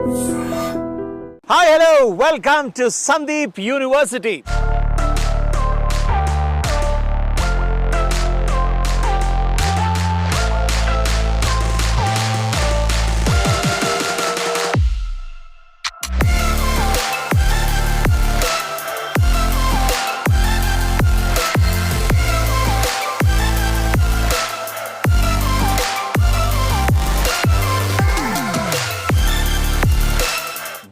Hi, hello, welcome to Sandeep University.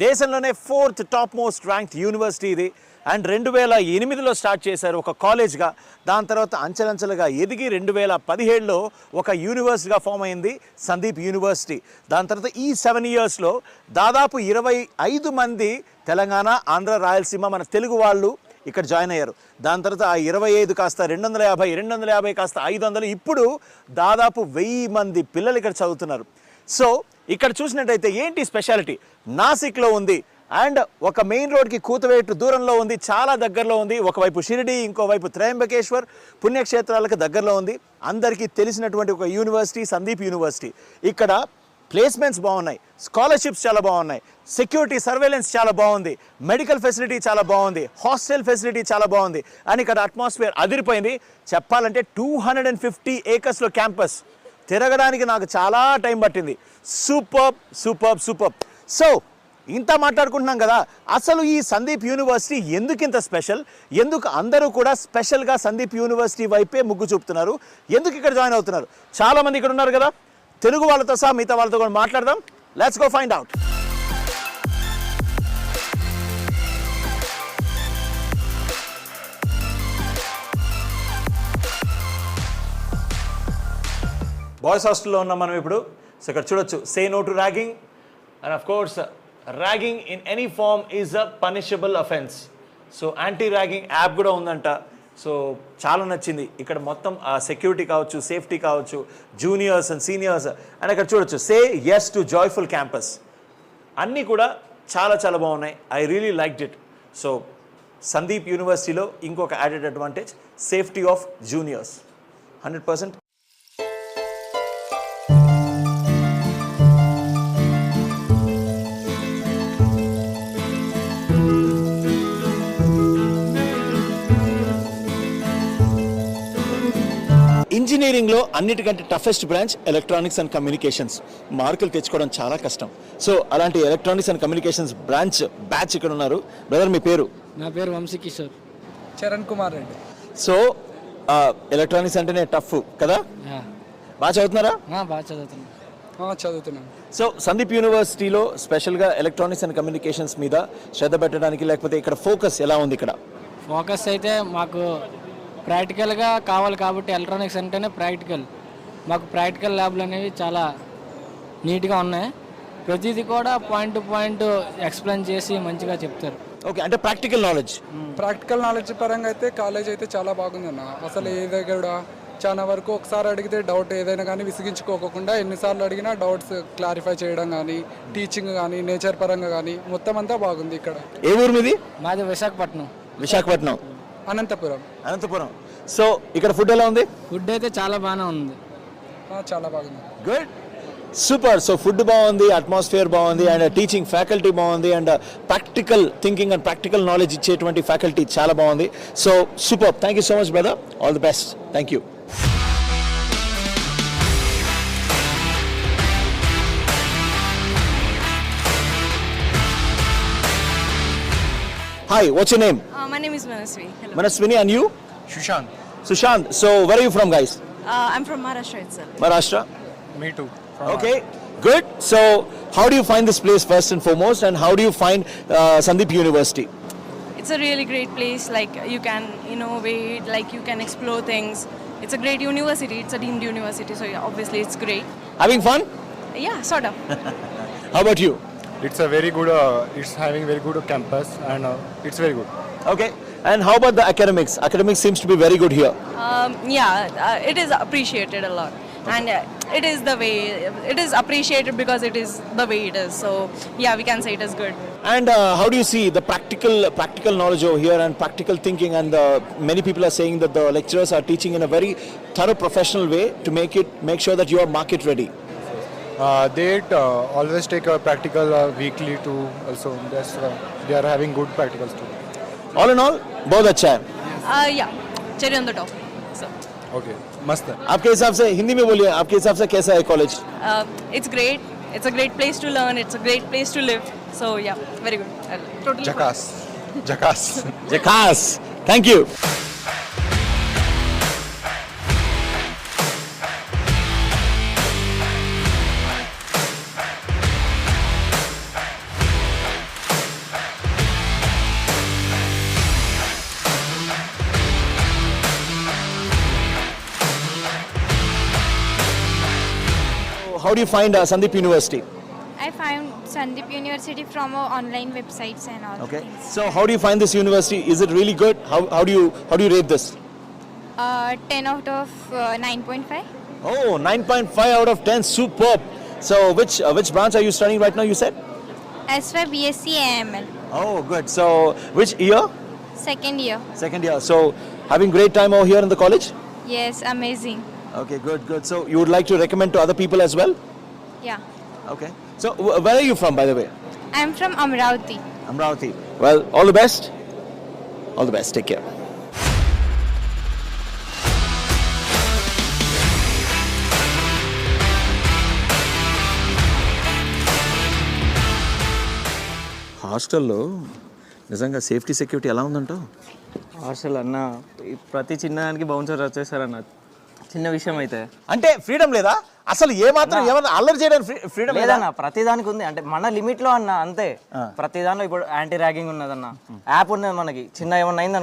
దేశంలోనే 4th top most ranked university ఇది. And 2008లో start చేశారు ఒక కాలేజ్గా. దాని తర్వాత అంచెలంచెలుగా ఎదిగి 2017లో ఒక యూనివర్సిటీగా ఫామ్ అయింది సందీప్ యూనివర్సిటీ. దాని తర్వాత ఈ 7 ఇయర్స్లో దాదాపు 25 మంది తెలంగాణ, ఆంధ్ర, రాయలసీమ మన తెలుగు వాళ్ళు ఇక్కడ జాయిన్ అయ్యారు. దాని తర్వాత ఆ 25 కాస్త 250, 250 కాస్త 500, ఇప్పుడు దాదాపు 1000 మంది పిల్లలు ఇక్కడ చదువుతున్నారు. సో ఇక్కడ చూసినట్టయితే ఏంటి స్పెషాలిటీ, నాసిక్లో ఉంది అండ్ ఒక మెయిన్ రోడ్కి కూతవేటు దూరంలో ఉంది, చాలా దగ్గరలో ఉంది. ఒకవైపు షిరిడి, ఇంకోవైపు త్రయంబకేశ్వర్ పుణ్యక్షేత్రాలకు దగ్గరలో ఉంది. అందరికీ తెలిసినటువంటి ఒక యూనివర్సిటీ సందీప్ యూనివర్సిటీ. ఇక్కడ ప్లేస్మెంట్స్ బాగున్నాయి, స్కాలర్షిప్స్ చాలా బాగున్నాయి, సెక్యూరిటీ సర్వేలెన్స్ చాలా బాగుంది, మెడికల్ ఫెసిలిటీ చాలా బాగుంది, హాస్టల్ ఫెసిలిటీ చాలా బాగుంది. అండ్ ఇక్కడ అట్మాస్ఫియర్ అదిరిపోయింది. చెప్పాలంటే 250 acresలో క్యాంపస్. తిరగడానికి నాకు చాలా టైం పట్టింది. Super super super. సో ఇంత మాట్లాడుకుంటున్నాం కదా, అసలు ఈ సందీప్ యూనివర్సిటీ ఎందుకు ఇంత స్పెషల్, ఎందుకు అందరూ కూడా స్పెషల్గా సందీప్ యూనివర్సిటీ వైపే మొగ్గు చూపుతున్నారు, ఎందుకు ఇక్కడ జాయిన్ అవుతున్నారు? చాలామంది ఇక్కడ ఉన్నారు కదా, తెలుగు వాళ్ళతో సహా మిగతా వాళ్ళతో కూడా మాట్లాడదాం. Let's go find out. Boys హాస్టల్లో ఉన్నాం మనం ఇప్పుడు. సో ఇక్కడ చూడొచ్చు, say no to ragging and of course ragging in any form is a punishable offence. So anti ragging app కూడా ఉందంట. సో చాలా నచ్చింది ఇక్కడ మొత్తం సెక్యూరిటీ కావచ్చు, సేఫ్టీ కావచ్చు, జూనియర్స్ అండ్ సీనియర్స్. అండ్ ఇక్కడ చూడొచ్చు, say yes to joyful campus. అన్నీ కూడా చాలా చాలా బాగున్నాయి. I really liked it. So Sandeep యూనివర్సిటీలో ఇంకొక added advantage, safety of juniors 100%. ఇంజనీరింగ్లో అన్నిటికంటే toughest branch electronics and communications. మార్కులు తెచ్చుకోవడం చాలా కష్టం. సో అలాంటి ఎలక్ట్రానిక్స్ అండ్ కమ్యూనికేషన్స్ బ్యాచ్ ఇక్కడ ఉన్నారు. బ్రదర్, మీ పేరు? నా పేరు వంశీకిషోర్. చరణ్ కుమార్ రెడ్డి. సో ఎలక్ట్రానిక్స్ అంటేనే టఫ్ కదా, బాగా చదువుతున్నారా? బాగా చదువుతున్నాను. సో సందీప్ యూనివర్సిటీలో స్పెషల్గా ఎలక్ట్రానిక్స్ అండ్ కమ్యూనికేషన్స్ మీద శ్రద్ధ పెట్టడానికి, లేకపోతే ఇక్కడ ఫోకస్ ఎలా ఉంది? ఇక్కడ ఫోకస్ అయితే మాకు ప్రాక్టికల్గా కావాలి కాబట్టి ఎలక్ట్రానిక్స్ అంటేనే ప్రాక్టికల్. మాకు ప్రాక్టికల్ ల్యాబ్లు అనేవి చాలా నీట్గా ఉన్నాయి. ప్రతిదీ కూడా పాయింట్ టు పాయింట్ ఎక్స్ప్లెయిన్ చేసి మంచిగా చెప్తారు. ఓకే, అంటే ప్రాక్టికల్ నాలెడ్జ్ పరంగా అయితే కాలేజ్ అయితే చాలా బాగుందన్న. అసలు ఏదైనా కూడా చాలా వరకు ఒకసారి అడిగితే డౌట్ ఏదైనా కానీ విసిగించుకోకుండా ఎన్నిసార్లు అడిగినా డౌట్స్ క్లారిఫై చేయడం కానీ, టీచింగ్ కానీ, నేచర్ పరంగా కానీ మొత్తం అంతా బాగుంది ఇక్కడ. ఏ ఊరు మీది? మాది విశాఖపట్నం. అనంతపురం. సో ఇక్కడ ఫుడ్ ఎలా ఉంది? ఫుడ్ అయితే చాలా బాగానే ఉంది. చాలా బాగుంది. Good, super. సో ఫుడ్ బాగుంది, అట్మాస్ఫియర్ బాగుంది, అండ్ టీచింగ్ ఫ్యాకల్టీ బాగుంది, and practical thinking and practical knowledge ఇచ్చేటువంటి ఫ్యాకల్టీ చాలా బాగుంది. So super. Thank you so much brother, all the best. Thank you. Hi, what's your name? My name is Manaswini. Hello. Manaswini, and you? Sushant. So where are you from, guys? I'm from Maharashtra itself. Maharashtra? Me too. Okay, good. So how do you find this place first and foremost, and how do you find Sandeep University? It's a really great place. Like you can innovate, like you can explore things. It's a great university. It's a deemed university, so yeah, obviously it's great. Having fun? Yeah, sort of. How about you? It's a very good. It's having very good campus, and it's very good. Okay. And how about the academics? Academics seems to be very good here. It is appreciated a lot, and it is appreciated because it is the way it is. So yeah, we can say it is good. And how do you see the practical knowledge over here and practical thinking? And many people are saying that the lecturers are teaching in a very thorough professional way to make sure that you are market ready. They always take a practical weekly too. Also, they are having good practicals too. All in all बहुत अच्छा है. Yeah, cherry on the top. So, Okay, mast hai. आपके हिसाब से हिंदी में बोलिए, आपके हिसाब से कैसा है college? it's great. It's a great place to learn. It's a great place to live. So yeah, very good. Totally. Jackass. Jackass. जकास. Thank you. How do you find Sandeep University? I found Sandeep University from online websites and all Okay. things. So how do you find this university? Is it really good? How do you rate this? 10 out of 9.5. Oh, 9.5 out of 10. Superb. So which branch are you studying right now? You said. As for BSc AML, Oh, good. So which year? second year. Second year. So having great time over here in the college? Yes, amazing. Okay, good. So you would like to recommend to other people as well? Yeah. Okay. So where are you from, by the way? I'm from Amravati. Amravati. Well, all the best. All the best. Take care. హాస్టల్లో నిజంగా safety security ఎలా ఉందంటావు? Hostel అన్న ప్రతి చిన్నదానికి bouncer వచ్చేసారన్న చిన్న విషయం అయితే అంటే ఫ్రీడమ్ లేదా అసలు? ఏమాత్రం ఏమన్నా అల్లరి చేయడానికి ఫ్రీడమ్ లేదా? లేదన్న ప్రతి దానికి ఉంది అంటే మన లిమిట్ లో అన్న అంతే ప్రతి దానిలో ఇప్పుడు యాంటీ ర్యాగింగ్ ఉన్నదన్న యాప్ ఉన్నది మనకి చిన్న ఏమన్నా అయిందనుకో